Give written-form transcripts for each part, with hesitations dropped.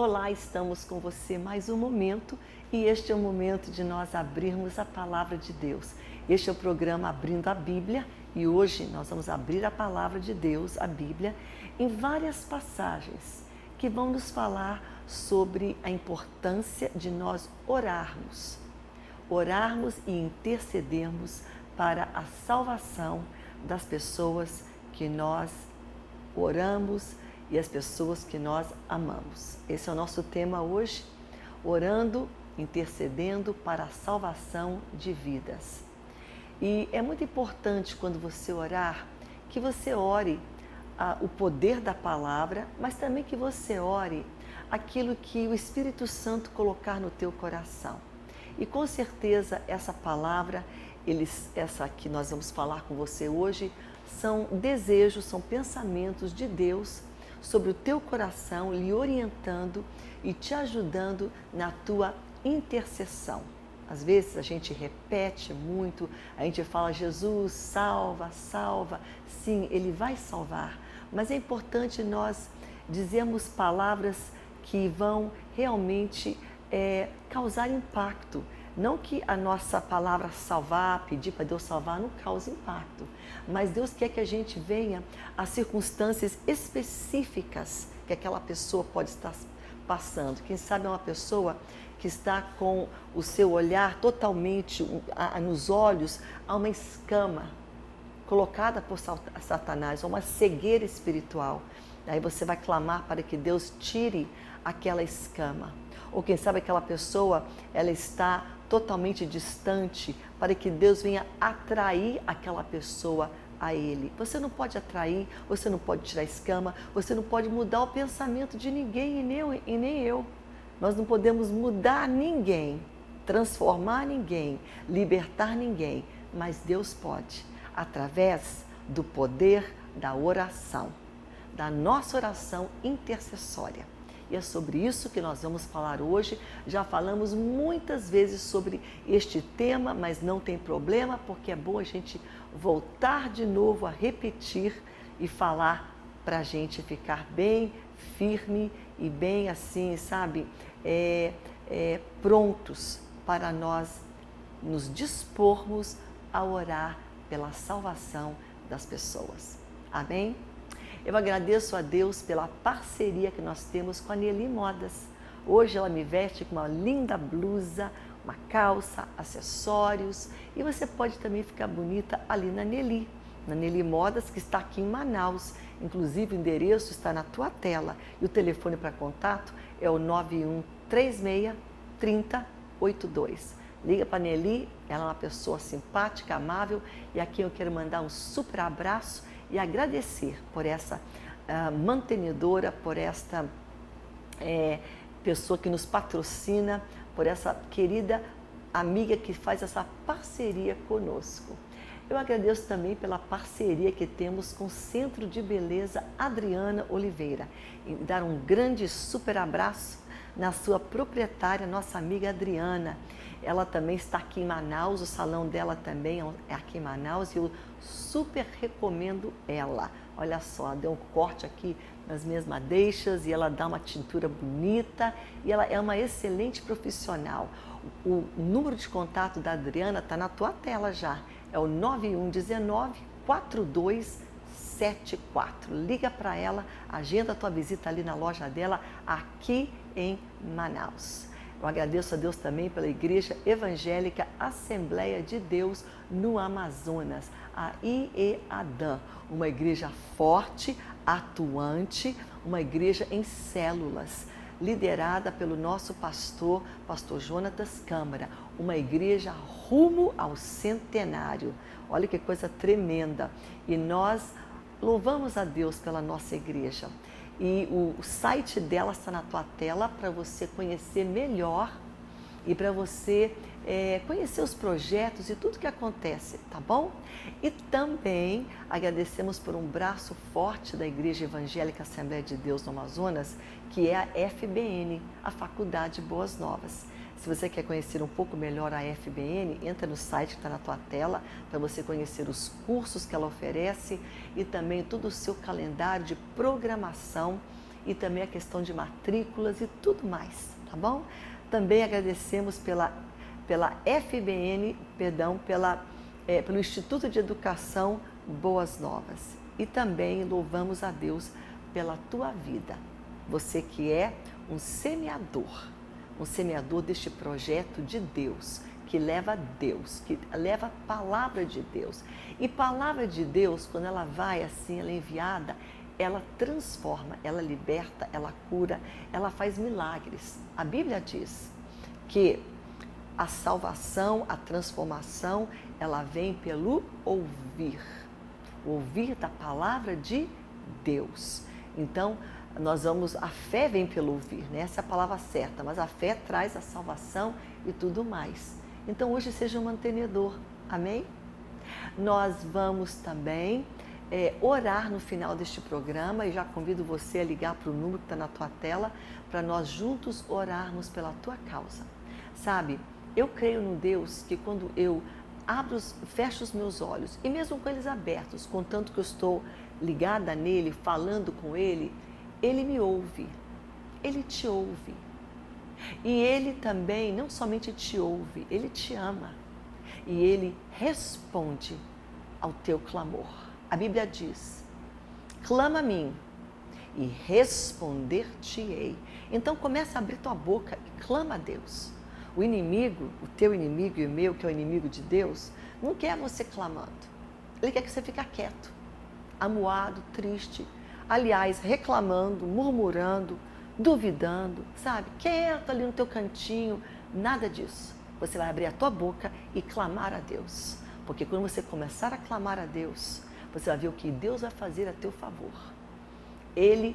Olá, estamos com você mais um momento e este é o momento de nós abrirmos a Palavra de Deus. Este é o programa Abrindo a Bíblia e hoje nós vamos abrir a Palavra de Deus, a Bíblia, em várias passagens que vão nos falar sobre a importância de nós orarmos e intercedermos para a salvação das pessoas que nós oramos e as pessoas que nós amamos. Esse é o nosso tema hoje, orando, intercedendo para a salvação de vidas. E é muito importante quando você orar, que você ore o poder da palavra, mas também que você ore aquilo que o Espírito Santo colocar no teu coração. E com certeza essa palavra, essa que nós vamos falar com você hoje, são desejos, são pensamentos de Deus sobre o teu coração, lhe orientando e te ajudando na tua intercessão. Às vezes a gente repete muito, a gente fala, Jesus, salva, salva. Sim, Ele vai salvar, mas é importante nós dizermos palavras que vão realmente causar impacto. Não que a nossa palavra salvar, pedir para Deus salvar, não cause impacto. Mas Deus quer que a gente venha às circunstâncias específicas que aquela pessoa pode estar passando. Quem sabe é uma pessoa que está com o seu olhar totalmente, nos olhos, há uma escama colocada por Satanás, uma cegueira espiritual. Aí você vai clamar para que Deus tire aquela escama. Ou quem sabe aquela pessoa, ela está totalmente distante, para que Deus venha atrair aquela pessoa a Ele. Você não pode atrair, você não pode tirar escama, você não pode mudar o pensamento de ninguém e nem eu. Nós não podemos mudar ninguém, transformar ninguém, libertar ninguém, mas Deus pode, através do poder da oração, da nossa oração intercessória. E é sobre isso que nós vamos falar hoje. Já falamos muitas vezes sobre este tema, mas não tem problema, porque é bom a gente voltar de novo a repetir e falar para a gente ficar bem firme e bem assim, sabe, prontos para nós nos dispormos a orar pela salvação das pessoas. Amém? Eu agradeço a Deus pela parceria que nós temos com a Nelly Modas. Hoje ela me veste com uma linda blusa, uma calça, acessórios e você pode também ficar bonita ali na Nelly Modas, que está aqui em Manaus. Inclusive o endereço está na tua tela e o telefone para contato é o 9136 3082. Liga para a Nelly, ela é uma pessoa simpática, amável e aqui eu quero mandar um super abraço e agradecer por essa mantenedora, por esta pessoa que nos patrocina, por essa querida amiga que faz essa parceria conosco. Eu agradeço também pela parceria que temos com o Centro de Beleza Adriana Oliveira. E dar um grande super abraço na sua proprietária, nossa amiga Adriana. Ela também está aqui em Manaus, o salão dela também é aqui em Manaus e eu super recomendo ela. Olha só, deu um corte aqui nas minhas madeixas e ela dá uma tintura bonita e ela é uma excelente profissional. O número de contato da Adriana está na tua tela já, é o 9119-4274. Liga para ela, agenda a tua visita ali na loja dela, aqui em Manaus. Eu agradeço a Deus também pela Igreja Evangélica Assembleia de Deus no Amazonas, a IEADAM, uma igreja forte, atuante, uma igreja em células, liderada pelo nosso pastor Jonatas Câmara, uma igreja rumo ao centenário. Olha que coisa tremenda! E nós louvamos a Deus pela nossa igreja. E o site dela está na tua tela para você conhecer melhor e para você conhecer os projetos e tudo que acontece, tá bom? E também agradecemos por um braço forte da Igreja Evangélica Assembleia de Deus no Amazonas, que é a FBN, a Faculdade Boas Novas. Se você quer conhecer um pouco melhor a FBN, entra no site que está na tua tela para você conhecer os cursos que ela oferece e também todo o seu calendário de programação e também a questão de matrículas e tudo mais, tá bom? Também agradecemos pela FBN, pelo Instituto de Educação Boas Novas. E também louvamos a Deus pela tua vida. Você que é um semeador deste projeto de Deus, que leva a Deus, que leva a palavra de Deus. E palavra de Deus, quando ela vai assim, ela é enviada, ela transforma, ela liberta, ela cura, ela faz milagres. A Bíblia diz que a salvação, a transformação, ela vem pelo ouvir. O ouvir da palavra de Deus. Então, a fé vem pelo ouvir, né? Essa é a palavra certa, mas a fé traz a salvação e tudo mais. Então, hoje seja um mantenedor, amém? Nós vamos também orar no final deste programa e já convido você a ligar para o número que está na tua tela para nós juntos orarmos pela tua causa. Sabe, eu creio no Deus que quando eu fecho os meus olhos e mesmo com eles abertos, contanto que eu estou ligada nele, falando com ele, ele me ouve, ele te ouve. E ele também não somente te ouve, ele te ama. E ele responde ao teu clamor. A Bíblia diz, clama a mim e responder-te-ei. Então começa a abrir tua boca e clama a Deus. O inimigo, o teu inimigo e o meu, que é o inimigo de Deus, não quer você clamando. Ele quer que você fique quieto, amuado, triste. Aliás, reclamando, murmurando, duvidando, sabe? Quieto ali no teu cantinho, nada disso. Você vai abrir a tua boca e clamar a Deus. Porque quando você começar a clamar a Deus, você vai ver o que Deus vai fazer a teu favor. Ele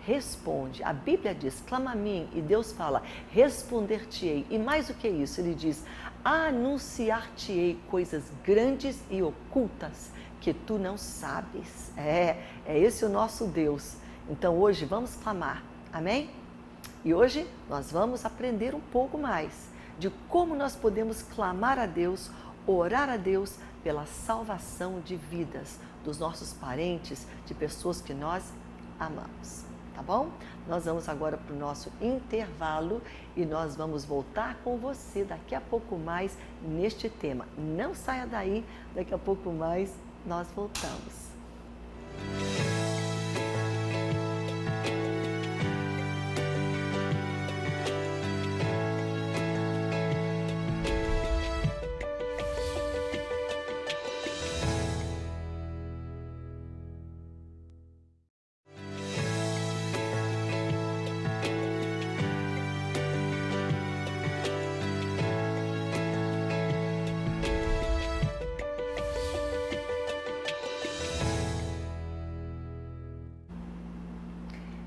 responde. A Bíblia diz, clama a mim, e Deus fala, responder-te-ei. E mais do que isso, ele diz, anunciar-te-ei coisas grandes e ocultas que tu não sabes. É esse o nosso Deus. Então hoje vamos clamar, amém? E hoje nós vamos aprender um pouco mais de como nós podemos clamar a Deus, orar a Deus pela salvação de vidas dos nossos parentes, de pessoas que nós amamos, tá bom? Nós vamos agora para o nosso intervalo e nós vamos voltar com você daqui a pouco mais neste tema. Não saia daí, daqui a pouco mais nós voltamos.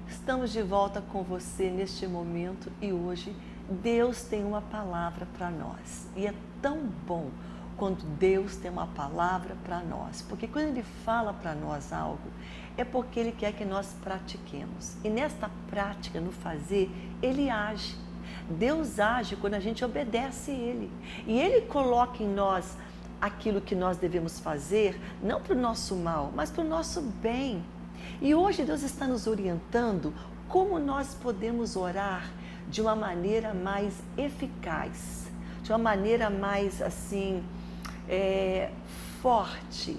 Estamos de volta com você neste momento e hoje Deus tem uma palavra para nós. E é tão bom quando Deus tem uma palavra para nós, porque quando Ele fala para nós algo, é porque Ele quer que nós pratiquemos. E nesta prática, no fazer, Ele age. Deus age quando a gente obedece Ele. E Ele coloca em nós aquilo que nós devemos fazer, não para o nosso mal, mas para o nosso bem. E hoje Deus está nos orientando como nós podemos orar de uma maneira mais eficaz, de uma maneira mais assim, forte,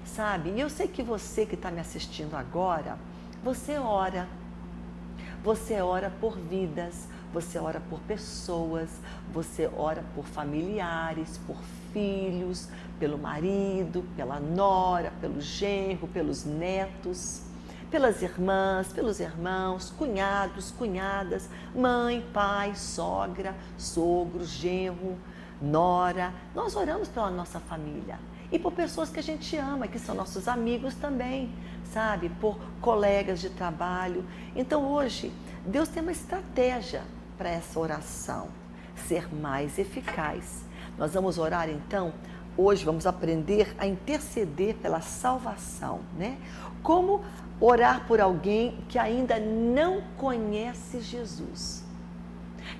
sabe? E eu sei que você que está me assistindo agora, você ora por vidas, você ora por pessoas, você ora por familiares, por filhos, pelo marido, pela nora, pelo genro, pelos netos, pelas irmãs, pelos irmãos, cunhados, cunhadas, mãe, pai, sogra, sogro, genro, nora. Nós oramos pela nossa família e por pessoas que a gente ama, que são nossos amigos também, sabe? Por colegas de trabalho. Então hoje, Deus tem uma estratégia para essa oração ser mais eficaz. Nós vamos orar então, hoje vamos aprender a interceder pela salvação, né? Como orar por alguém que ainda não conhece Jesus.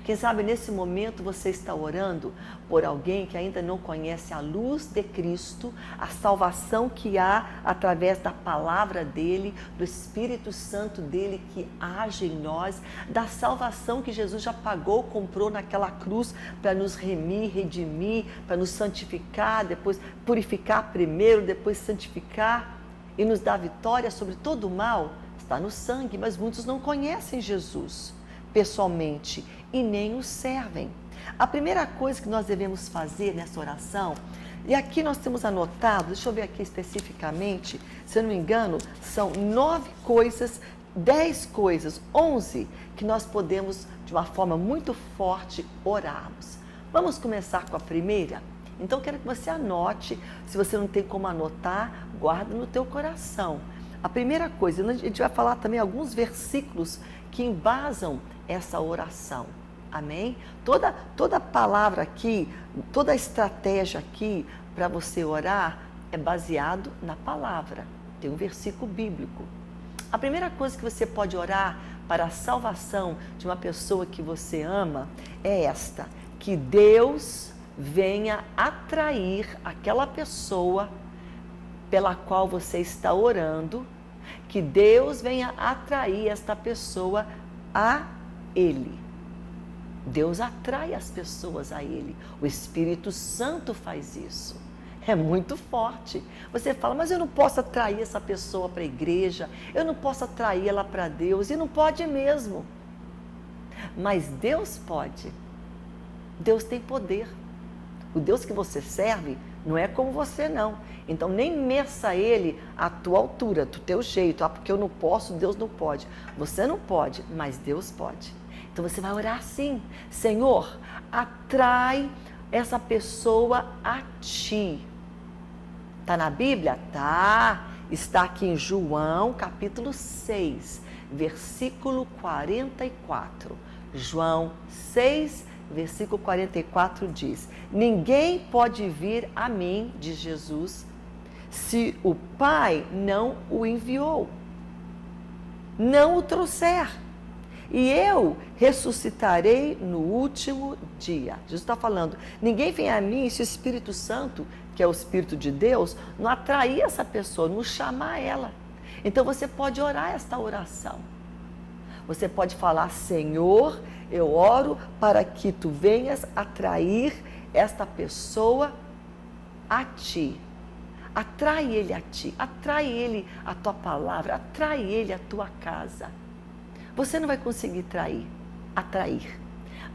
Quem sabe nesse momento você está orando por alguém que ainda não conhece a luz de Cristo, a salvação que há através da palavra dele, do Espírito Santo dele que age em nós, da salvação que Jesus já pagou, comprou naquela cruz para nos remir, redimir, para nos santificar, depois purificar primeiro, depois santificar e nos dar vitória sobre todo o mal. Está no sangue, mas muitos não conhecem Jesus pessoalmente e nem o servem. A primeira coisa que nós devemos fazer nessa oração, e aqui nós temos anotado, deixa eu ver aqui especificamente, se eu não me engano, são 9 coisas, 10 coisas, 11 que nós podemos, de uma forma muito forte, orarmos. Vamos começar com a primeira? Então, quero que você anote, se você não tem como anotar, guarda no teu coração. A primeira coisa, a gente vai falar também alguns versículos que embasam essa oração, amém? Toda palavra aqui, toda a estratégia aqui para você orar é baseado na palavra, tem um versículo bíblico. A primeira coisa que você pode orar para a salvação de uma pessoa que você ama é esta, que Deus venha atrair aquela pessoa pela qual você está orando, que Deus venha atrair esta pessoa a Ele. Deus atrai as pessoas a Ele. O Espírito Santo faz isso. É muito forte. Você fala, mas eu não posso atrair essa pessoa para a igreja, eu não posso atrair ela para Deus, e não pode mesmo. Mas Deus pode. Deus tem poder. O Deus que você serve não é como você, não. Então, nem meça Ele à tua altura, do teu jeito. Ah, porque eu não posso, Deus não pode. Você não pode, mas Deus pode. Então, você vai orar assim. Senhor, atrai essa pessoa a Ti. Está na Bíblia? Tá. Está aqui em João, capítulo 6, versículo 44. João 6, versículo 44 diz: ninguém pode vir a mim, diz Jesus, se o Pai não o enviou, não o trouxer, e eu ressuscitarei no último dia. Jesus está falando, ninguém vem a mim se o Espírito Santo, que é o Espírito de Deus, não atrair essa pessoa, não chamar ela. Então você pode orar esta oração. Você pode falar, Senhor, eu oro para que Tu venhas atrair esta pessoa a Ti. Atrai ele a Ti, atrai ele a Tua palavra, atrai ele a Tua casa. Você não vai conseguir atrair.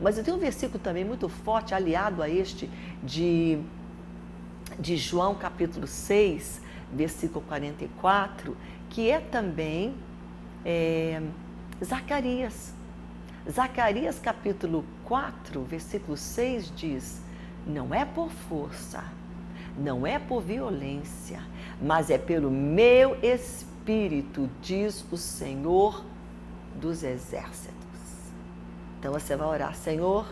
Mas eu tenho um versículo também muito forte, aliado a este, de João capítulo 6, versículo 44, que é também Zacarias. Zacarias capítulo 4, versículo 6 diz, não é por força, não é por violência, mas é pelo meu Espírito, diz o Senhor dos Exércitos. Então você vai orar, Senhor,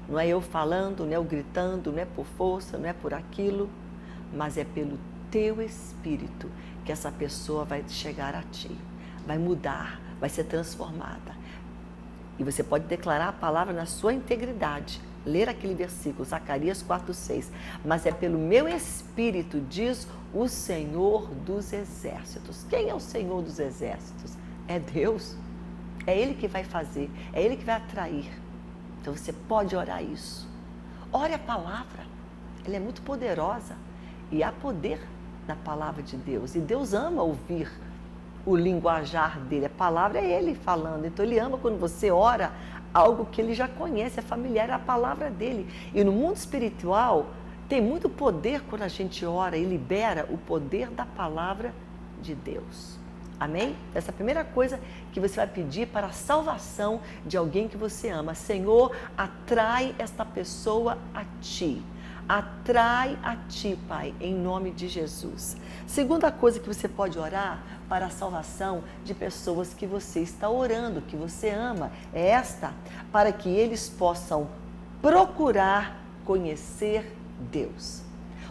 não é eu falando, não é eu gritando, não é por força, não é por aquilo, mas é pelo Teu Espírito que essa pessoa vai chegar a Ti, vai mudar, vai ser transformada. E você pode declarar a palavra na sua integridade, ler aquele versículo, Zacarias 4:6. Mas é pelo meu Espírito, diz o Senhor dos Exércitos. Quem é o Senhor dos Exércitos? É Deus. É Ele que vai fazer, é Ele que vai atrair. Então você pode orar isso. Ore a palavra, ela é muito poderosa e há poder na palavra de Deus. E Deus ama ouvir o linguajar dele, a palavra é Ele falando. Então Ele ama quando você ora algo que Ele já conhece, é familiar, é a palavra dele. E no mundo espiritual tem muito poder quando a gente ora e libera o poder da palavra de Deus. Amém? Essa é a primeira coisa que você vai pedir para a salvação de alguém que você ama. Senhor, atrai esta pessoa a Ti. Atrai a Ti, Pai, em nome de Jesus. Segunda coisa que você pode orar para a salvação de pessoas que você está orando, que você ama, é esta, para que eles possam procurar conhecer Deus.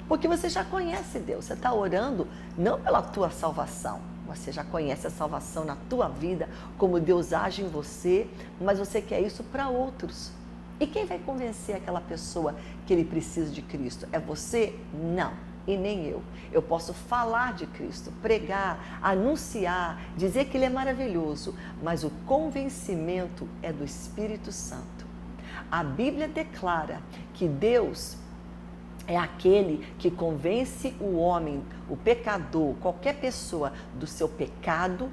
Porque você já conhece Deus, você está orando não pela tua salvação, você já conhece a salvação na tua vida, como Deus age em você, mas você quer isso para outros. E quem vai convencer aquela pessoa que ele precisa de Cristo? É você? Não. E nem eu. Eu posso falar de Cristo, pregar, anunciar, dizer que Ele é maravilhoso, mas o convencimento é do Espírito Santo. A Bíblia declara que Deus é aquele que convence o homem, o pecador, qualquer pessoa, do seu pecado,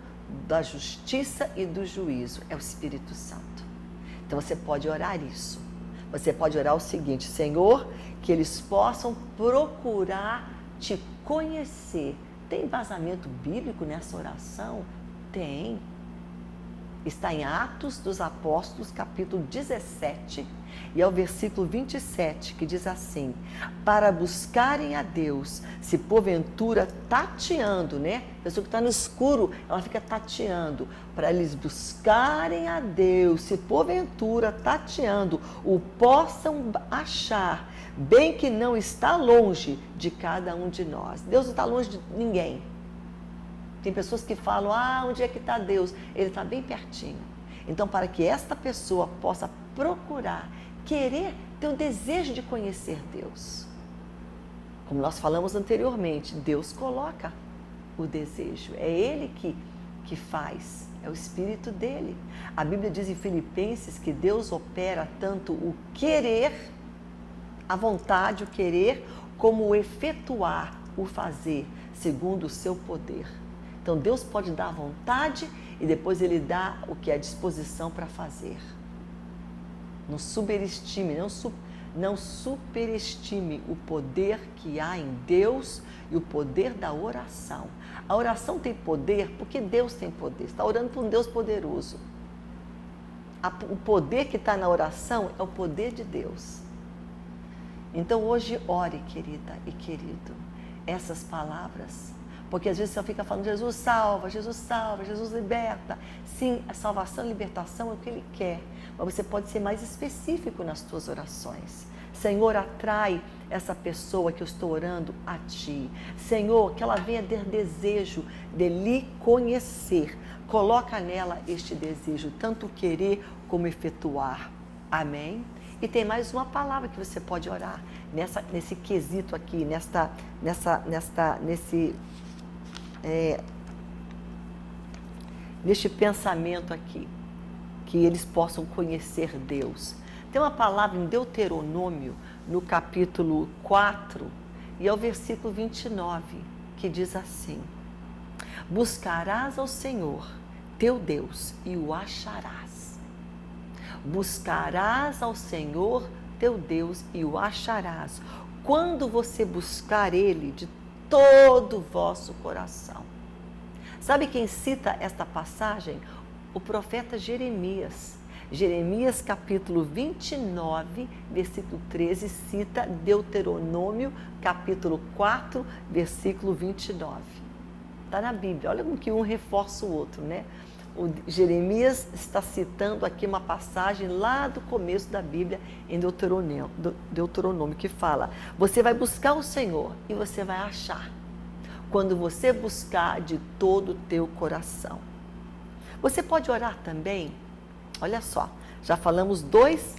da justiça e do juízo. É o Espírito Santo. Então você pode orar isso. Você pode orar o seguinte: Senhor, que eles possam procurar te conhecer. Tem embasamento bíblico nessa oração? Tem. Está em Atos dos Apóstolos, capítulo 17, e é o versículo 27, que diz assim: para buscarem a Deus, se porventura tateando, né? A pessoa que está no escuro, ela fica tateando. Para eles buscarem a Deus, se porventura tateando, o possam achar, bem que não está longe de cada um de nós. Deus não está longe de ninguém. Tem pessoas que falam, onde é que está Deus? Ele está bem pertinho. Então, para que esta pessoa possa procurar, querer, ter o desejo de conhecer Deus. Como nós falamos anteriormente, Deus coloca o desejo. É Ele que faz, é o Espírito dele. A Bíblia diz em Filipenses que Deus opera tanto o querer, a vontade, o querer, como o efetuar, o fazer, segundo o seu poder. Então, Deus pode dar vontade e depois Ele dá o que é a disposição para fazer. Não superestime, não superestime o poder que há em Deus e o poder da oração. A oração tem poder porque Deus tem poder. Você está orando por um Deus poderoso. O poder que está na oração é o poder de Deus. Então, hoje, ore, querida e querido, essas palavras. Porque às vezes você fica falando, Jesus salva, Jesus liberta. Sim, a salvação e libertação é o que Ele quer. Mas você pode ser mais específico nas suas orações. Senhor, atrai essa pessoa que eu estou orando a Ti. Senhor, que ela venha ter desejo de lhe conhecer. Coloca nela este desejo, tanto querer como efetuar. Amém? E tem mais uma palavra que você pode orar nesse quesito aqui, neste pensamento aqui, que eles possam conhecer Deus. Tem uma palavra em Deuteronômio, no capítulo 4, e é o versículo 29, que diz assim: buscarás ao Senhor, teu Deus, e o acharás. Buscarás ao Senhor, teu Deus, e o acharás, quando você buscar Ele de todo o vosso coração. Sabe quem cita esta passagem? O profeta Jeremias. Jeremias capítulo 29, versículo 13, cita Deuteronômio capítulo 4, versículo 29. Está na Bíblia, olha como que um reforça o outro, né? O Jeremias está citando aqui uma passagem lá do começo da Bíblia, em Deuteronômio, que fala: você vai buscar o Senhor e você vai achar, quando você buscar de todo o teu coração. Você pode orar também, olha só, já falamos 2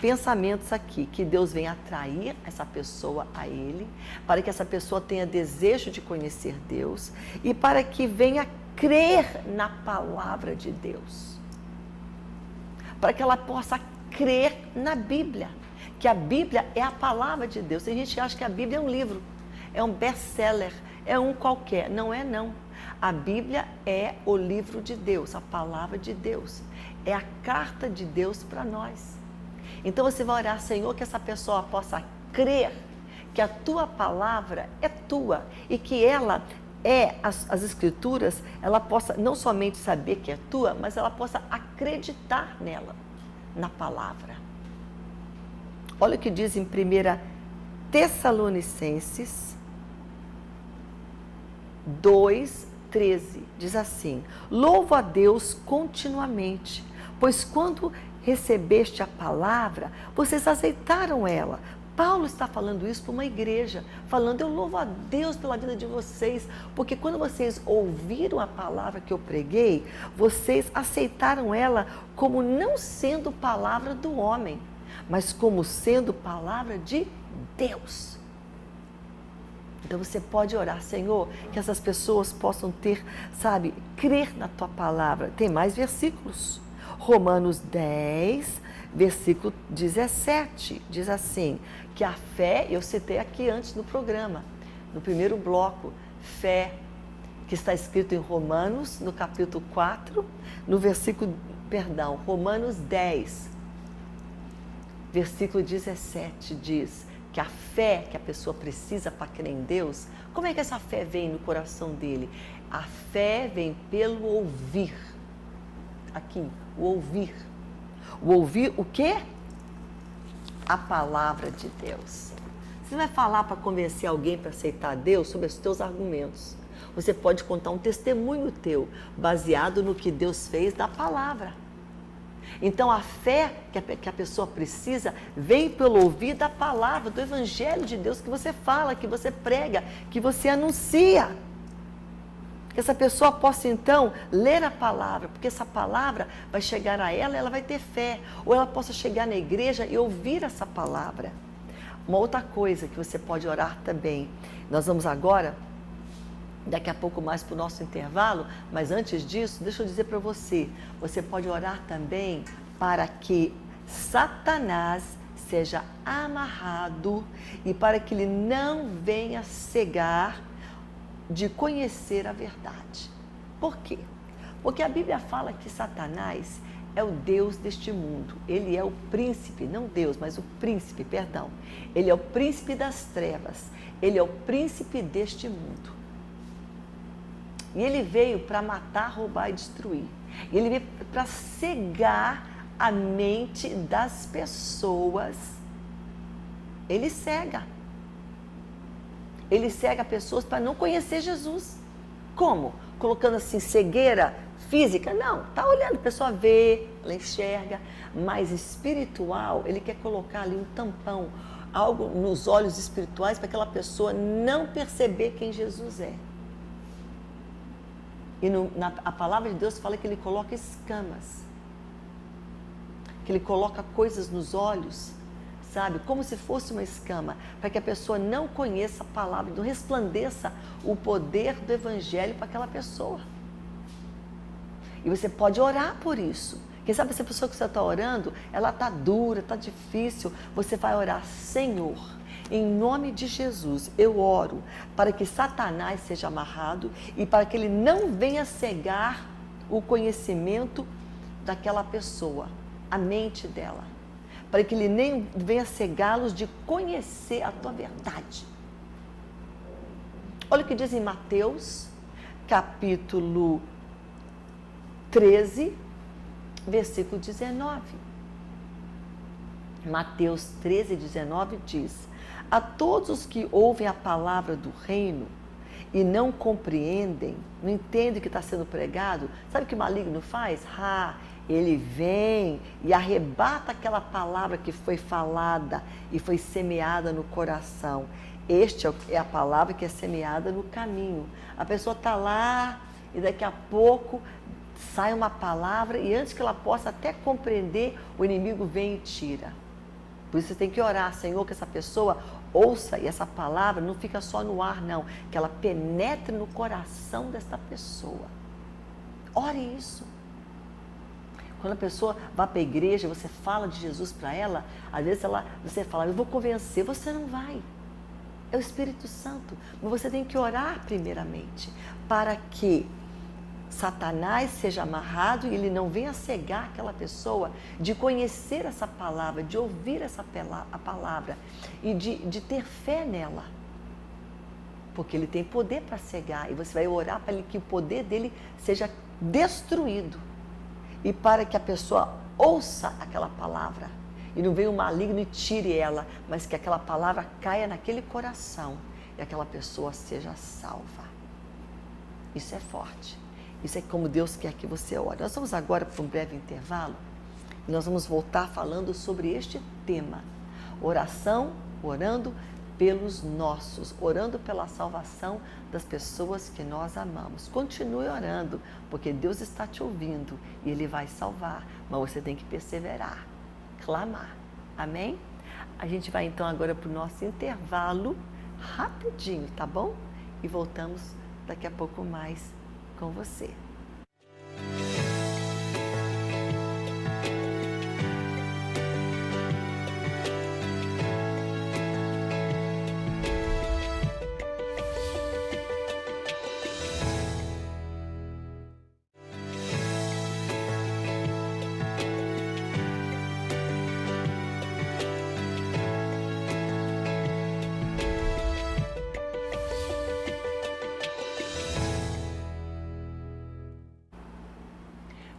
pensamentos aqui, que Deus venha atrair essa pessoa a Ele, para que essa pessoa tenha desejo de conhecer Deus e para que venha crer na palavra de Deus, para que ela possa crer na Bíblia, que a Bíblia é a palavra de Deus. Tem gente que acha que a Bíblia é um livro, é um best-seller, é um qualquer. Não é, não. A Bíblia é o livro de Deus, a palavra de Deus, é a carta de Deus para nós. Então você vai orar: Senhor, que essa pessoa possa crer que a tua palavra é tua e que ela as escrituras, ela possa não somente saber que é tua, mas ela possa acreditar nela, na palavra. Olha o que diz em 1 Tessalonicenses 2:13, diz assim: louvo a Deus continuamente, pois quando recebeste a palavra, vocês aceitaram ela. Paulo está falando isso para uma igreja, falando: eu louvo a Deus pela vida de vocês, porque quando vocês ouviram a palavra que eu preguei, vocês aceitaram ela como não sendo palavra do homem, mas como sendo palavra de Deus. Então você pode orar, Senhor, que essas pessoas possam ter, sabe, crer na tua palavra. Tem mais versículos. Romanos 10, versículo 17, diz assim, que a fé, eu citei aqui antes no programa, no primeiro bloco, fé, que está escrito em Romanos, no capítulo 4, no versículo, Romanos 10, versículo 17, diz que a fé que a pessoa precisa para crer em Deus, como é que essa fé vem no coração dele? A fé vem pelo ouvir. Aqui, o ouvir. O ouvir o quê? A palavra de Deus. Você vai falar para convencer alguém para aceitar Deus sobre os teus argumentos. Você pode contar um testemunho teu, baseado no que Deus fez da palavra. Então a fé que a pessoa precisa vem pelo ouvir da palavra, do evangelho de Deus que você fala, que você prega, que você anuncia. Que essa pessoa possa então ler a palavra, porque essa palavra vai chegar a ela e ela vai ter fé. Ou ela possa chegar na igreja e ouvir essa palavra. Uma outra coisa que você pode orar também, nós vamos agora, daqui a pouco mais para o nosso intervalo, mas antes disso, deixa eu dizer para você, você pode orar também para que Satanás seja amarrado e para que ele não venha cegar de conhecer a verdade. Por quê? Porque a Bíblia fala que Satanás é o Deus deste mundo. Ele é o príncipe, não Deus, mas o príncipe, perdão. Ele é o príncipe das trevas. Ele é o príncipe deste mundo. E ele veio para matar, roubar e destruir. E ele veio para cegar a mente das pessoas. Ele cega. Ele cega pessoas para não conhecer Jesus. Como? Colocando assim cegueira física? Não, está olhando, a pessoa vê, ela enxerga, mas espiritual, ele quer colocar ali um tampão, algo nos olhos espirituais para aquela pessoa não perceber quem Jesus é. E a palavra de Deus fala que ele coloca escamas, que ele coloca coisas nos olhos, sabe, como se fosse uma escama, para que a pessoa não conheça a palavra, não resplandeça o poder do evangelho para aquela pessoa. E você pode orar por isso. Quem sabe essa pessoa que você está orando, ela está dura, está difícil, você vai orar, Senhor, em nome de Jesus, eu oro para que Satanás seja amarrado e para que ele não venha cegar o conhecimento daquela pessoa, a mente dela. Para que ele nem venha cegá-los de conhecer a tua verdade. Olha o que diz em Mateus, capítulo 13, versículo 19. Mateus 13, 19 diz: a todos os que ouvem a palavra do reino e não compreendem, não entendem o que está sendo pregado, sabe o que o maligno faz? Ele vem e arrebata aquela palavra que foi falada e foi semeada no coração. Esta é a palavra que é semeada no caminho. A pessoa está lá e daqui a pouco sai uma palavra e antes que ela possa até compreender, o inimigo vem e tira. Por isso você tem que orar, Senhor, que essa pessoa ouça e essa palavra não fica só no ar, não. Que ela penetre no coração desta pessoa. Ore isso. Quando a pessoa vai para a igreja, você fala de Jesus para ela, às vezes você fala, eu vou convencer, você não vai. É o Espírito Santo. Mas você tem que orar primeiramente, para que Satanás seja amarrado e ele não venha cegar aquela pessoa de conhecer essa palavra, de ouvir a palavra e de ter fé nela. Porque ele tem poder para cegar e você vai orar para que o poder dele seja destruído. E para que a pessoa ouça aquela palavra e não venha o maligno e tire ela, mas que aquela palavra caia naquele coração e aquela pessoa seja salva. Isso é forte. Isso é como Deus quer que você ore. Nós vamos agora para um breve intervalo e nós vamos voltar falando sobre este tema. Oração, orando pelos nossos, orando pela salvação das pessoas que nós amamos. Continue orando, porque Deus está te ouvindo e Ele vai salvar, mas você tem que perseverar, clamar. Amém? A gente vai então agora para o nosso intervalo, rapidinho, tá bom? E voltamos daqui a pouco mais com você.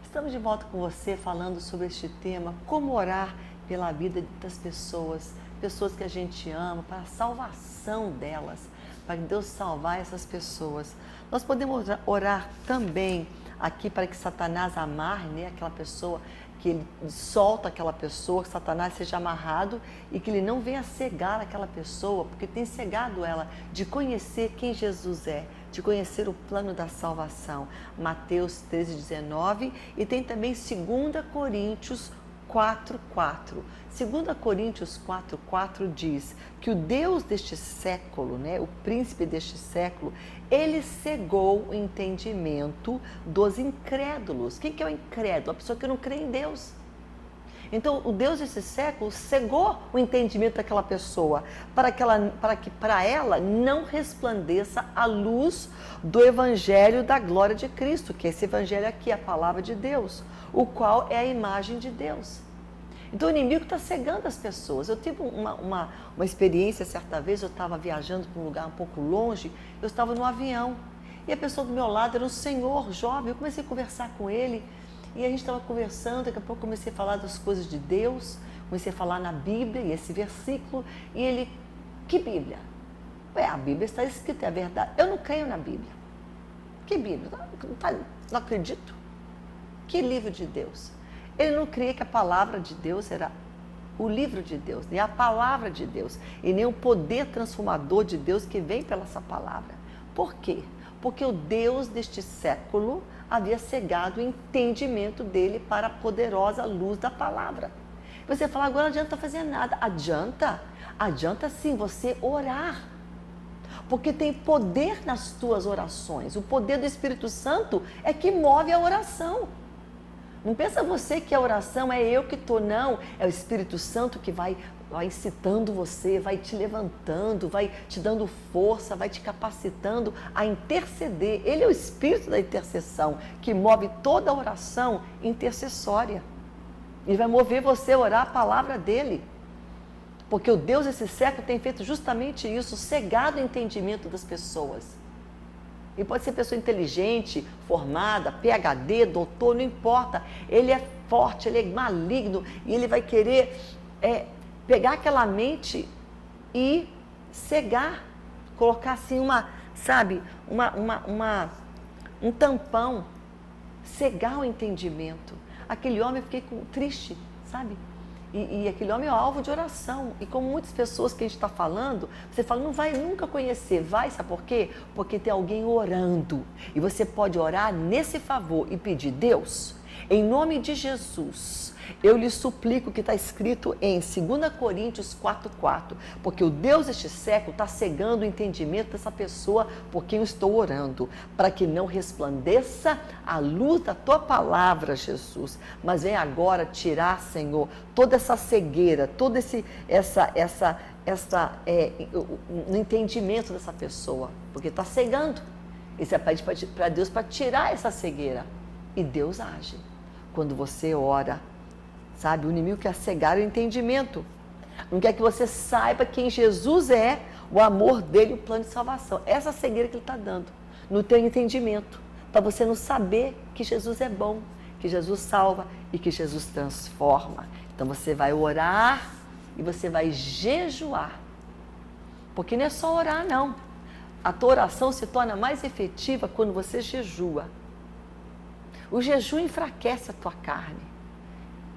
Estamos de volta com você falando sobre este tema, como orar pela vida das pessoas, pessoas que a gente ama, para a salvação delas, para Deus salvar essas pessoas. Nós podemos orar também aqui para que Satanás amarre, né, aquela pessoa, que ele solta aquela pessoa, que Satanás seja amarrado e que ele não venha cegar aquela pessoa, porque tem cegado ela de conhecer quem Jesus é, de conhecer o plano da salvação. Mateus 13:19 e tem também 2 Coríntios 4:4. 2 Coríntios 4:4 diz que o Deus deste século, né, o príncipe deste século, ele cegou o entendimento dos incrédulos. Quem que é o incrédulo? A pessoa que não crê em Deus. Então, o Deus desse século cegou o entendimento daquela pessoa, para que para ela não resplandeça a luz do Evangelho da glória de Cristo, que é esse Evangelho aqui, a palavra de Deus, o qual é a imagem de Deus. Então, o inimigo está cegando as pessoas. Eu tive uma experiência, certa vez, eu estava viajando para um lugar um pouco longe, eu estava no avião, e a pessoa do meu lado era um senhor jovem, eu comecei a conversar com ele, e a gente estava conversando, daqui a pouco comecei a falar das coisas de Deus, comecei a falar na Bíblia, e esse versículo, e ele, que Bíblia? A Bíblia está escrita, é a verdade. Eu não creio na Bíblia. Que Bíblia? Não acredito. Que livro de Deus? Ele não cria que a palavra de Deus era o livro de Deus, nem a palavra de Deus, e nem o poder transformador de Deus que vem pela essa palavra. Por quê? Porque o Deus deste século havia cegado o entendimento dele para a poderosa luz da palavra. Você fala, agora não adianta fazer nada. Adianta? Adianta sim você orar. Porque tem poder nas tuas orações. O poder do Espírito Santo é que move a oração. Não pensa você que a oração é eu que estou, não. É o Espírito Santo que vai incitando você, vai te levantando, vai te dando força, vai te capacitando a interceder. Ele é o Espírito da intercessão, que move toda a oração intercessória. Ele vai mover você a orar a palavra dele. Porque o Deus desse século tem feito justamente isso, cegado o entendimento das pessoas. E pode ser pessoa inteligente, formada, PhD, doutor, não importa. Ele é forte, ele é maligno e ele vai querer pegar aquela mente e cegar, colocar assim um tampão, cegar o entendimento. Aquele homem, eu fiquei triste, sabe? E aquele homem é alvo de oração. E como muitas pessoas que a gente está falando, você fala, não vai nunca conhecer. Vai, sabe por quê? Porque tem alguém orando. E você pode orar nesse favor e pedir, Deus, em nome de Jesus, eu lhe suplico o que está escrito em 2 Coríntios 4:4, porque o Deus deste século está cegando o entendimento dessa pessoa por quem eu estou orando, para que não resplandeça a luz da tua palavra, Jesus. Mas vem agora tirar, Senhor, toda essa cegueira, todo no entendimento dessa pessoa, porque está cegando. E você pede para Deus para tirar essa cegueira. E Deus age. Quando você ora, sabe, o inimigo quer cegar o entendimento. Não quer que você saiba quem Jesus é, o amor dele, o plano de salvação. Essa cegueira que ele está dando, no teu entendimento, para você não saber que Jesus é bom, que Jesus salva e que Jesus transforma. Então você vai orar e você vai jejuar. Porque não é só orar, não. A tua oração se torna mais efetiva quando você jejua. O jejum enfraquece a tua carne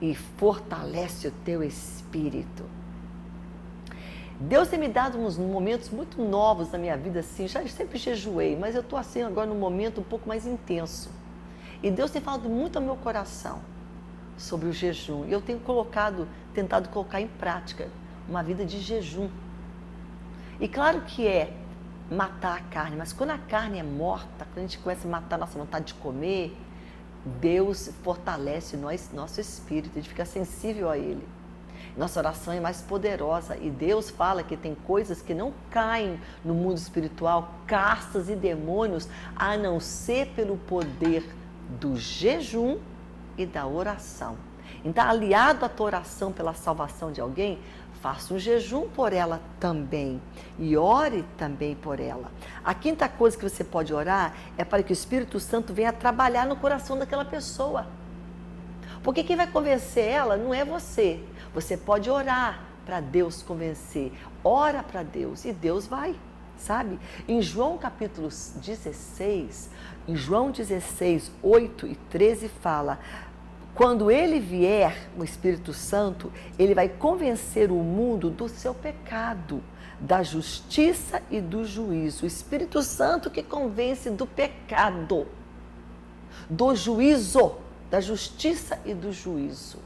e fortalece o teu espírito. Deus tem me dado uns momentos muito novos na minha vida, assim, já sempre jejuei, mas eu estou assim agora num momento um pouco mais intenso. E Deus tem falado muito ao meu coração. sobre o jejum. E eu tenho tentado colocar em prática uma vida de jejum. E claro que é matar a carne, mas quando a carne é morta, quando a gente começa a matar a nossa vontade de comer, Deus fortalece nosso espírito, a gente fica sensível a Ele. Nossa oração é mais poderosa e Deus fala que tem coisas que não caem no mundo espiritual, castas e demônios, a não ser pelo poder do jejum e da oração. Então, aliado à tua oração pela salvação de alguém, faça um jejum por ela também e ore também por ela. A quinta coisa que você pode orar é para que o Espírito Santo venha trabalhar no coração daquela pessoa. Porque quem vai convencer ela não é você. Você pode orar para Deus convencer. Ora para Deus e Deus vai, sabe? Em João capítulo 16, 8 e 13 fala: quando ele vier, o Espírito Santo, ele vai convencer o mundo do seu pecado, da justiça e do juízo. O Espírito Santo que convence do pecado, do juízo, da justiça e do juízo.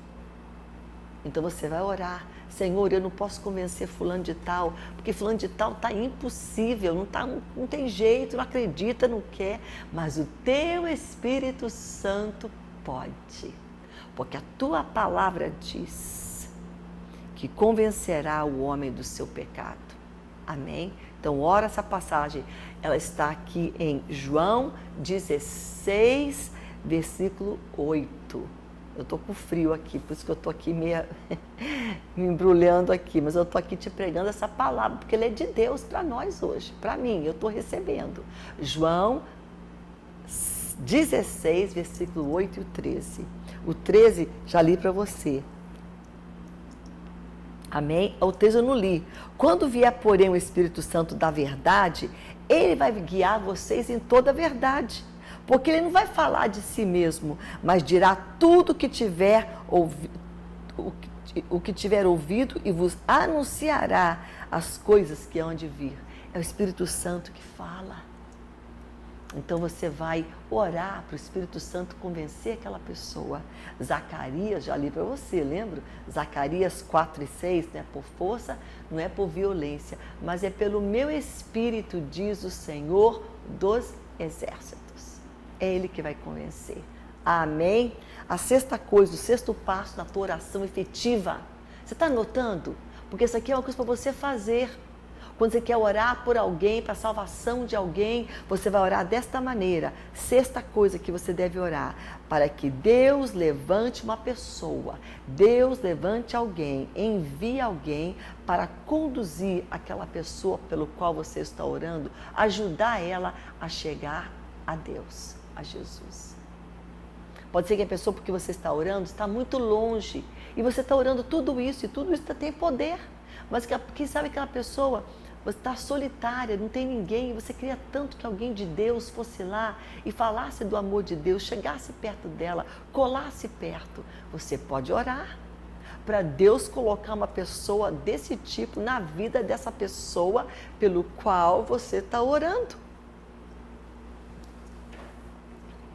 Então você vai orar: Senhor, eu não posso convencer fulano de tal, porque fulano de tal está impossível, não tem jeito, não acredita, não quer, mas o teu Espírito Santo pode. Porque a tua palavra diz que convencerá o homem do seu pecado. Amém? Então, ora essa passagem. Ela está aqui em João 16, versículo 8. Eu estou com frio aqui, por isso que eu estou aqui me embrulhando aqui. Mas eu estou aqui te pregando essa palavra, porque ela é de Deus para nós hoje. Para mim, eu estou recebendo. João 16, versículo 8 e o 13. O 13 já li para você. Amém? O 13 eu não li. Quando vier, porém, o Espírito Santo da verdade, ele vai guiar vocês em toda a verdade. Porque ele não vai falar de si mesmo, mas dirá tudo que tiver o que tiver ouvido e vos anunciará as coisas que hão de vir. É o Espírito Santo que fala. Então você vai orar para o Espírito Santo convencer aquela pessoa. Zacarias, já li para você, lembra? Zacarias 4 e 6, não é por força, não é por violência, mas é pelo meu Espírito, diz o Senhor dos Exércitos. É Ele que vai convencer. Amém? A sexta coisa, o sexto passo na tua oração efetiva. Você está anotando? Porque isso aqui é uma coisa para você fazer. Quando você quer orar por alguém, para a salvação de alguém, você vai orar desta maneira. Sexta coisa que você deve orar: para que Deus levante uma pessoa, Deus levante alguém, envie alguém para conduzir aquela pessoa pelo qual você está orando, ajudar ela a chegar a Deus, a Jesus. Pode ser que a pessoa por que você está orando está muito longe e você está orando tudo isso e tudo isso tem poder. Mas quem sabe aquela pessoa, você está solitária, não tem ninguém, você queria tanto que alguém de Deus fosse lá e falasse do amor de Deus, chegasse perto dela, colasse perto. Você pode orar para Deus colocar uma pessoa desse tipo na vida dessa pessoa pelo qual você está orando.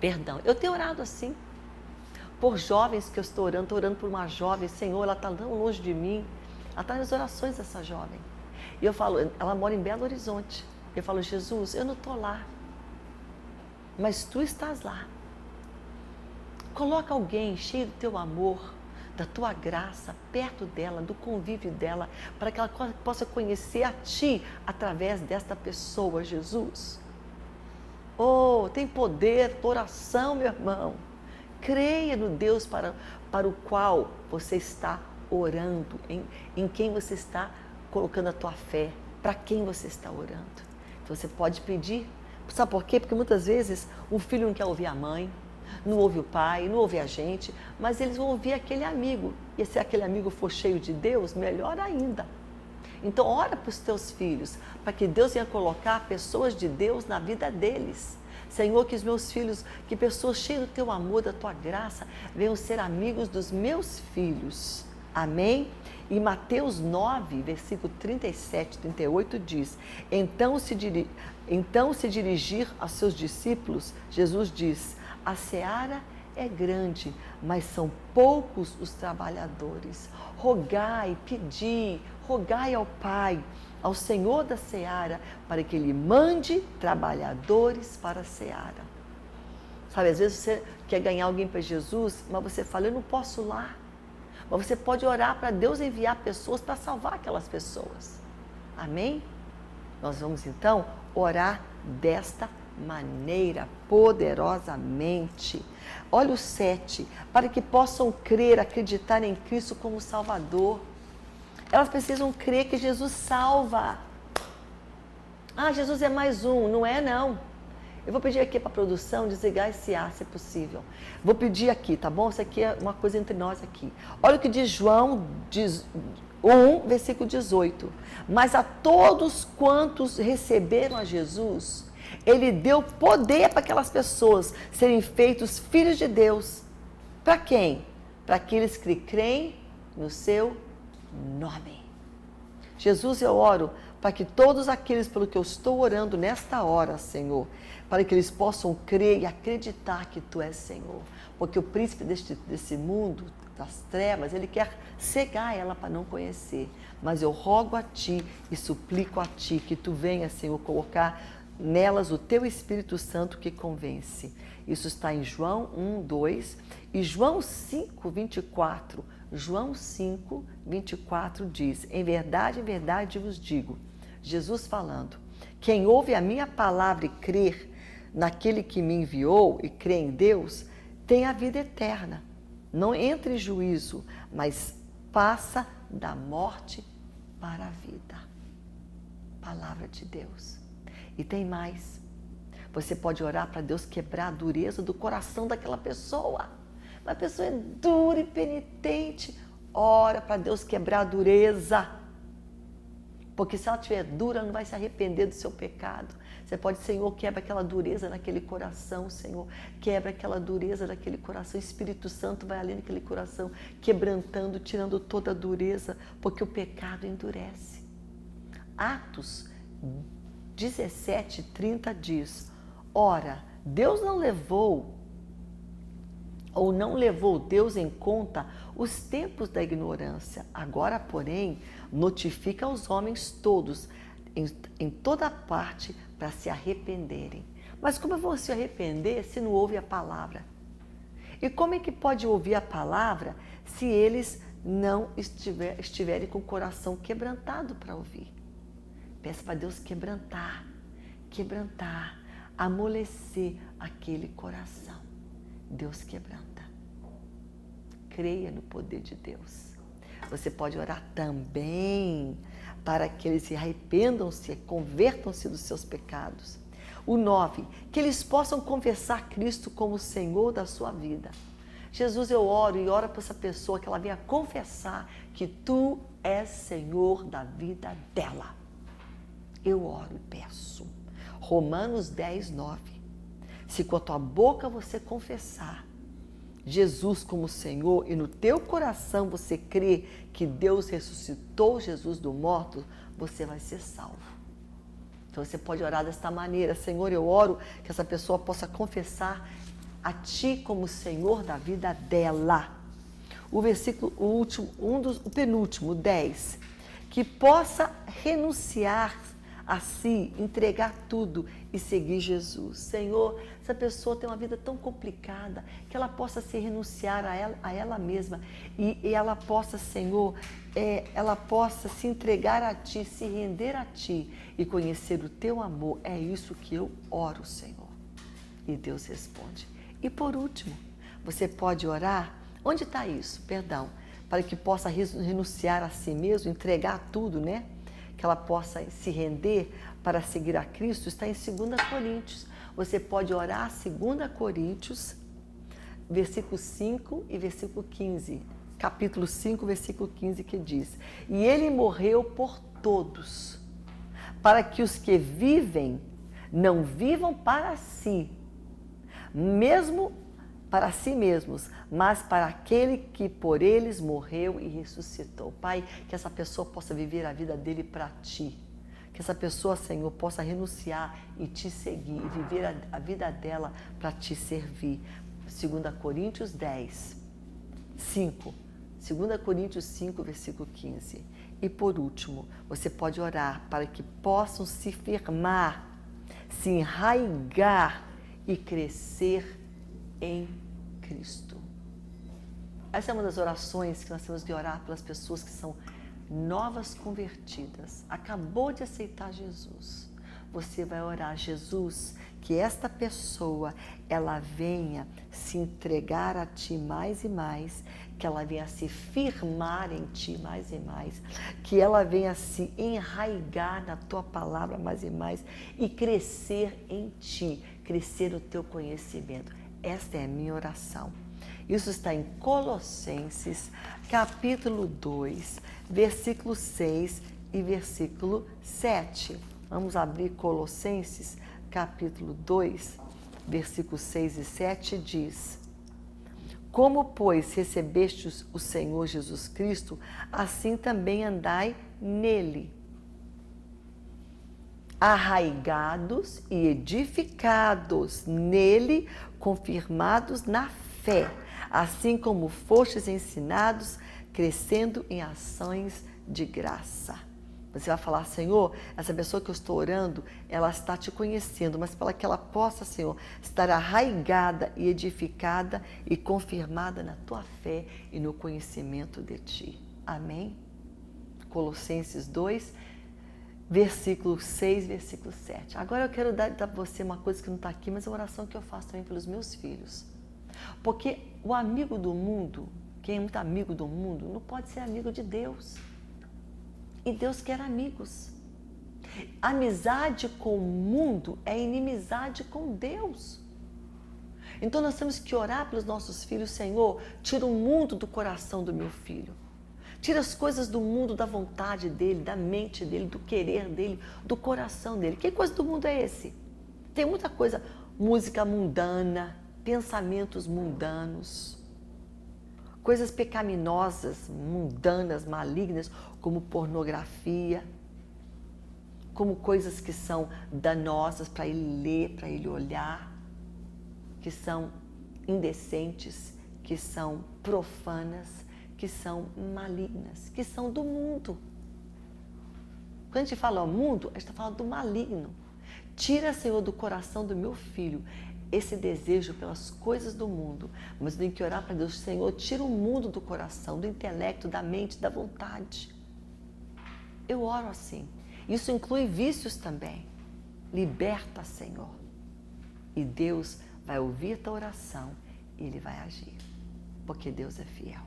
Perdão, eu tenho orado assim, por jovens que eu estou orando por uma jovem. Senhor, ela está tão longe de mim, ela está nas orações dessa jovem. E eu falo, ela mora em Belo Horizonte. Eu falo: Jesus, eu não estou lá, mas Tu estás lá. Coloca alguém cheio do Teu amor, da Tua graça, perto dela, do convívio dela, para que ela possa conhecer a Ti através desta pessoa, Jesus. Oh, tem poder, oração, meu irmão. Creia no Deus para o qual você está orando, em quem você está colocando a tua fé, para quem você está orando. Então você pode pedir. Sabe por quê? Porque muitas vezes o filho não quer ouvir a mãe, não ouve o pai, não ouve a gente, mas eles vão ouvir aquele amigo. E se aquele amigo for cheio de Deus, melhor ainda. Então ora para os teus filhos, para que Deus venha colocar pessoas de Deus na vida deles. Senhor, que os meus filhos, que pessoas cheias do Teu amor, da Tua graça, venham ser amigos dos meus filhos. Amém? E Mateus 9, versículo 37, 38 diz: Então se dirigir aos seus discípulos, Jesus diz: a seara é grande, mas são poucos os trabalhadores. Rogai, pedi, rogai ao Pai, ao Senhor da seara, para que Ele mande trabalhadores para a seara. Sabe, às vezes você quer ganhar alguém para Jesus, mas você fala, eu não posso ir lá. Mas você pode orar para Deus enviar pessoas para salvar aquelas pessoas. Amém? Nós vamos então orar desta maneira, poderosamente. Olha o 7, para que possam crer, acreditar em Cristo como Salvador. Elas precisam crer que Jesus salva. Ah, Jesus é mais um. Não é, não. Eu vou pedir aqui para a produção desligar esse ar, se é possível. Vou pedir aqui, tá bom? Isso aqui é uma coisa entre nós aqui. Olha o que diz João 1, versículo 18. Mas a todos quantos receberam a Jesus, Ele deu poder para aquelas pessoas serem feitos filhos de Deus. Para quem? Para aqueles que creem no seu nome. Jesus, eu oro para que todos aqueles pelo que eu estou orando nesta hora, Senhor, para que eles possam crer e acreditar que Tu és Senhor. Porque o príncipe desse mundo, das trevas, ele quer cegar ela para não conhecer. Mas eu rogo a Ti e suplico a Ti que Tu venha, Senhor, colocar nelas o Teu Espírito Santo que convence. Isso está em João 1, 2 e João 5, 24. João 5, 24 diz, em verdade vos digo, Jesus falando, quem ouve a minha palavra e crer naquele que me enviou e crê em Deus, tem a vida eterna. Não entra em juízo, mas passa da morte para a vida. Palavra de Deus. E tem mais. Você pode orar para Deus quebrar a dureza do coração daquela pessoa. Uma pessoa é dura e penitente. Ora para Deus quebrar a dureza. Porque se ela estiver dura, ela não vai se arrepender do seu pecado. Você pode, Senhor, quebra aquela dureza naquele coração, Senhor. Quebra aquela dureza naquele coração. O Espírito Santo vai ali naquele coração, quebrantando, tirando toda a dureza, porque o pecado endurece. Atos 17, 30 diz, ora, Deus não levou Deus em conta os tempos da ignorância. Agora, porém, notifica aos homens todos, em toda parte, para se arrependerem. Mas como vão se arrepender se não ouve a palavra? E como é que pode ouvir a palavra se eles não estiverem com o coração quebrantado para ouvir? Peça para Deus quebrantar, amolecer aquele coração. Deus quebranta. Creia no poder de Deus. Você pode orar também para que eles se arrependam-se, convertam-se dos seus pecados. O 9, que eles possam confessar Cristo como Senhor da sua vida. Jesus, eu oro e oro para essa pessoa que ela venha confessar que Tu és Senhor da vida dela. Eu oro e peço. Romanos 10, 9. Se com a tua boca você confessar Jesus como Senhor e no teu coração você crê que Deus ressuscitou Jesus do morto, você vai ser salvo. Então você pode orar desta maneira, Senhor, eu oro que essa pessoa possa confessar a Ti como Senhor da vida dela. O versículo, o penúltimo, 10, que possa renunciar a si, entregar tudo e seguir Jesus. Senhor, essa pessoa tem uma vida tão complicada que ela possa se renunciar a ela mesma e ela possa, Senhor, ela possa se entregar a Ti, se render a Ti e conhecer o Teu amor. É isso que eu oro, Senhor. E Deus responde. E por último, você pode orar, onde está isso? Perdão, para que possa renunciar a si mesmo, entregar tudo, né? Que ela possa se render para seguir a Cristo, está em 2 Coríntios. Você pode orar 2 Coríntios, versículo 5 e versículo 15. Capítulo 5, versículo 15, que diz, e Ele morreu por todos, para que os que vivem não vivam para si, mesmo para si mesmos, mas para aquele que por eles morreu e ressuscitou. Pai, que essa pessoa possa viver a vida dele para Ti. Que essa pessoa, Senhor, possa renunciar e Te seguir e viver a vida dela para Te servir. 2 Coríntios 10, 5. 2 Coríntios 5, versículo 15. E por último, você pode orar para que possam se firmar, se enraigar e crescer em Cristo. Essa é uma das orações que nós temos que orar pelas pessoas que são novas convertidas. Acabou de aceitar Jesus. Você vai orar, Jesus, que esta pessoa, ela venha se entregar a Ti mais e mais, que ela venha se firmar em Ti mais e mais, que ela venha se enraigar na Tua palavra mais e mais e crescer em Ti, crescer o Teu conhecimento. Esta é a minha oração. Isso está em Colossenses, capítulo 2, versículo 6 e versículo 7. Vamos abrir Colossenses, capítulo 2, versículos 6 e 7, diz: Como, pois, recebestes o Senhor Jesus Cristo, assim também andai nele, arraigados e edificados nele, confirmados na fé, assim como fostes ensinados, crescendo em ações de graça. Você vai falar, Senhor, essa pessoa que eu estou orando, ela está te conhecendo, mas para que ela possa, Senhor, estar arraigada e edificada e confirmada na tua fé e no conhecimento de ti. Amém? Colossenses 2, versículo 6, versículo 7. Agora eu quero dar para você uma coisa que não está aqui, mas é uma oração que eu faço também pelos meus filhos. Porque o amigo do mundo, quem é muito amigo do mundo, não pode ser amigo de Deus. E Deus quer amigos. Amizade com o mundo é inimizade com Deus. Então nós temos que orar pelos nossos filhos, Senhor, tira o mundo do coração do meu filho. Tira as coisas do mundo, da vontade dele, da mente dele, do querer dele, do coração dele. Que coisa do mundo é esse? Tem muita coisa, música mundana, pensamentos mundanos, coisas pecaminosas, mundanas, malignas, como pornografia, como coisas que são danosas para ele ler, para ele olhar, que são indecentes, que são profanas, que são malignas, que são do mundo. Quando a gente fala ao mundo, a gente está falando do maligno. Tira, Senhor, do coração do meu filho esse desejo pelas coisas do mundo, mas eu tenho que orar para Deus, Senhor, tira o mundo do coração, do intelecto, da mente, da vontade. Eu oro assim. Isso inclui vícios também. Liberta, Senhor. E Deus vai ouvir a tua oração e Ele vai agir, porque Deus é fiel.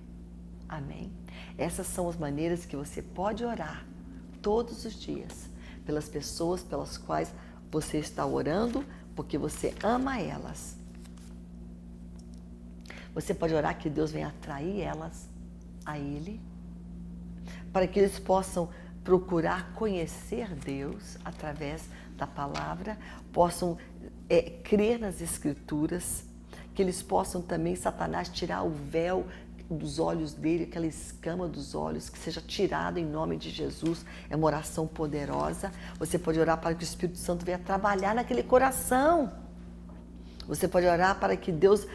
Amém? Essas são as maneiras que você pode orar todos os dias pelas pessoas pelas quais você está orando, porque você ama elas. Você pode orar que Deus venha atrair elas a Ele, para que eles possam procurar conhecer Deus através da palavra, possam crer nas Escrituras, que eles possam também, Satanás, tirar o véu dos olhos dele, aquela escama dos olhos, que seja tirada em nome de Jesus. É uma oração poderosa. Você pode orar para que o Espírito Santo venha trabalhar naquele coração. Você pode orar para que Deus,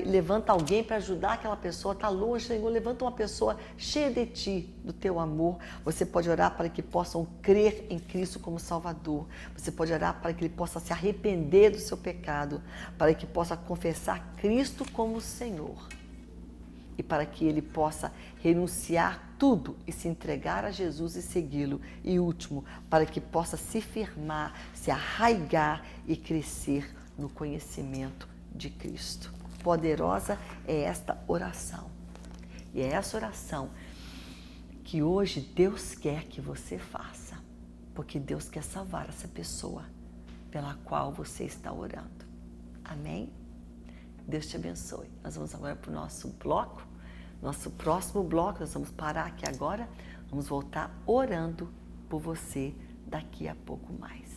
levanta alguém para ajudar aquela pessoa, está longe, Senhor, levanta uma pessoa cheia de Ti, do Teu amor. Você pode orar para que possam crer em Cristo como Salvador. Você pode orar para que ele possa se arrepender do seu pecado, para que possa confessar Cristo como Senhor. E para que ele possa renunciar tudo e se entregar a Jesus e segui-lo. E último, para que possa se firmar, se arraigar e crescer no conhecimento de Cristo. Poderosa é esta oração. E é essa oração que hoje Deus quer que você faça. Porque Deus quer salvar essa pessoa pela qual você está orando. Amém? Deus te abençoe. Nós vamos agora para o nosso bloco. Nosso próximo bloco, nós vamos parar aqui agora. Vamos voltar orando por você daqui a pouco mais.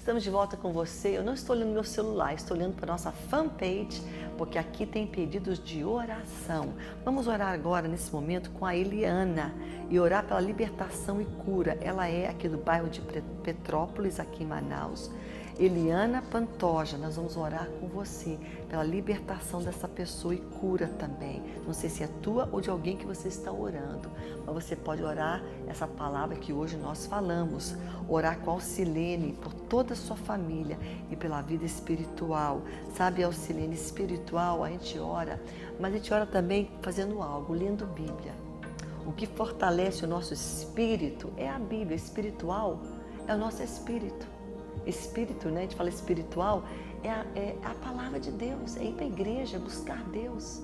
Estamos de volta com você. Eu não estou olhando meu celular, estou olhando para a nossa fanpage, porque aqui tem pedidos de oração. Vamos orar agora, nesse momento, com a Eliana e orar pela libertação e cura. Ela é aqui do bairro de Petrópolis, aqui em Manaus. Eliana Pantoja, nós vamos orar com você pela libertação dessa pessoa e cura também. Não sei se é tua ou de alguém que você está orando, mas você pode orar essa palavra que hoje nós falamos. Orar com a Alcilene por toda a sua família e pela vida espiritual. Sabe, Alcilene, espiritual a gente ora, mas a gente ora também fazendo algo, lendo Bíblia. O que fortalece o nosso espírito é a Bíblia. Espiritual é o nosso espírito. Espírito, né? A gente fala espiritual, é a palavra de Deus, é ir para a igreja, buscar Deus.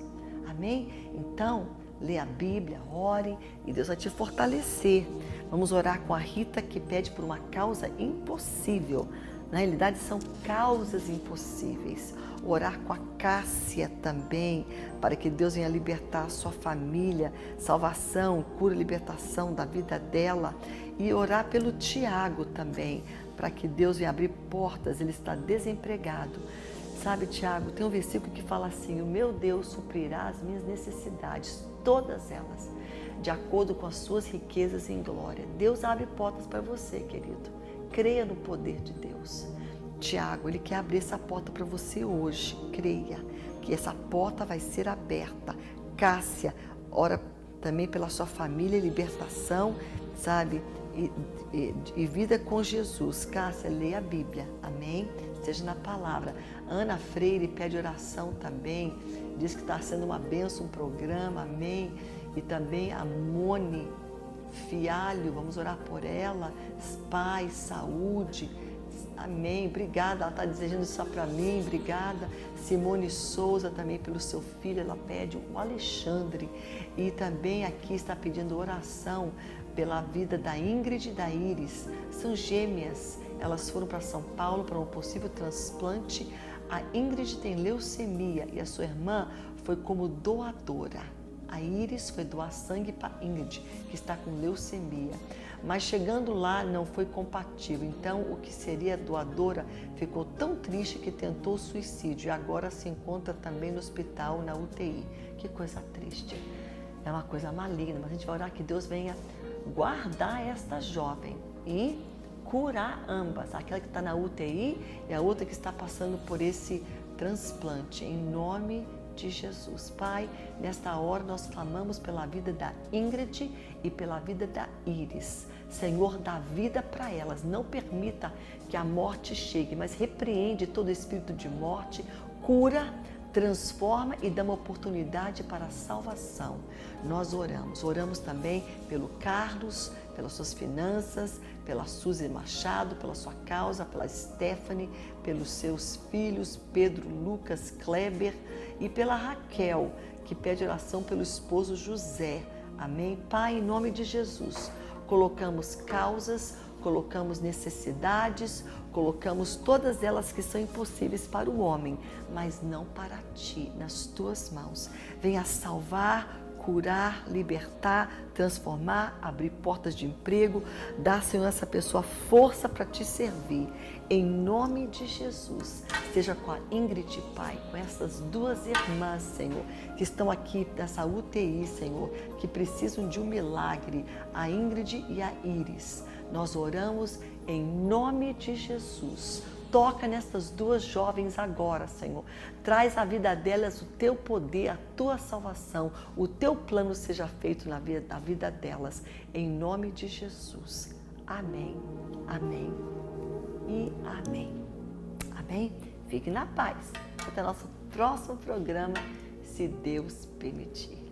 Amém? Então, lê a Bíblia, ore e Deus vai te fortalecer. Vamos orar com a Rita, que pede por uma causa impossível. Na realidade, são causas impossíveis. Orar com a Cássia também, para que Deus venha libertar a sua família, salvação, cura e libertação da vida dela. E orar pelo Tiago também, para que Deus venha abrir portas, ele está desempregado. Sabe, Tiago, tem um versículo que fala assim: o meu Deus suprirá as minhas necessidades, todas elas, de acordo com as suas riquezas em glória. Deus abre portas para você, querido. Creia no poder de Deus. Tiago, ele quer abrir essa porta para você hoje. Creia que essa porta vai ser aberta. Cássia, ora também pela sua família, libertação, sabe? E vida com Jesus. Cássia, leia a Bíblia, amém? Seja na palavra. Ana Freire pede oração também, diz que está sendo uma bênção, um programa, amém? E também a Mone Fialho, vamos orar por ela, paz, saúde, amém? Obrigada, ela está desejando isso para mim, obrigada. Simone Souza também pelo seu filho, ela pede o Alexandre. E também aqui está pedindo oração pela vida da Ingrid e da Iris. São gêmeas, elas foram para São Paulo para um possível transplante. A Ingrid tem leucemia e a sua irmã foi como doadora. A Iris foi doar sangue para Ingrid, que está com leucemia. Mas chegando lá não foi compatível. Então o que seria doadora ficou tão triste que tentou suicídio e agora se encontra também no hospital, na UTI. Que coisa triste. É uma coisa maligna, mas a gente vai orar que Deus venha guardar esta jovem e curar ambas, aquela que está na UTI e a outra que está passando por esse transplante, em nome de Jesus. Pai, nesta hora nós clamamos pela vida da Ingrid e pela vida da Iris. Senhor, dá vida para elas, não permita que a morte chegue, mas repreende todo espírito de morte, cura, transforma e dá uma oportunidade para a salvação. Nós oramos também pelo Carlos, pelas suas finanças, pela Suzy Machado, pela sua causa, pela Stephanie, pelos seus filhos, Pedro, Lucas, Kleber e pela Raquel, que pede oração pelo esposo José. Amém? Pai, em nome de Jesus, colocamos causas, colocamos necessidades, colocamos todas elas que são impossíveis para o homem, mas não para ti, nas tuas mãos. Venha salvar, curar, libertar, transformar, abrir portas de emprego, dar, Senhor, a essa pessoa força para te servir. Em nome de Jesus, seja com a Ingrid, Pai, com essas duas irmãs, Senhor, que estão aqui nessa UTI, Senhor, que precisam de um milagre, a Ingrid e a Iris. Nós oramos em nome de Jesus. Toca nessas duas jovens agora, Senhor. Traz à vida delas o teu poder, a tua salvação. O teu plano seja feito na vida delas. Em nome de Jesus. Amém, amém e amém. Amém? Fique na paz. Até nosso próximo programa, se Deus permitir.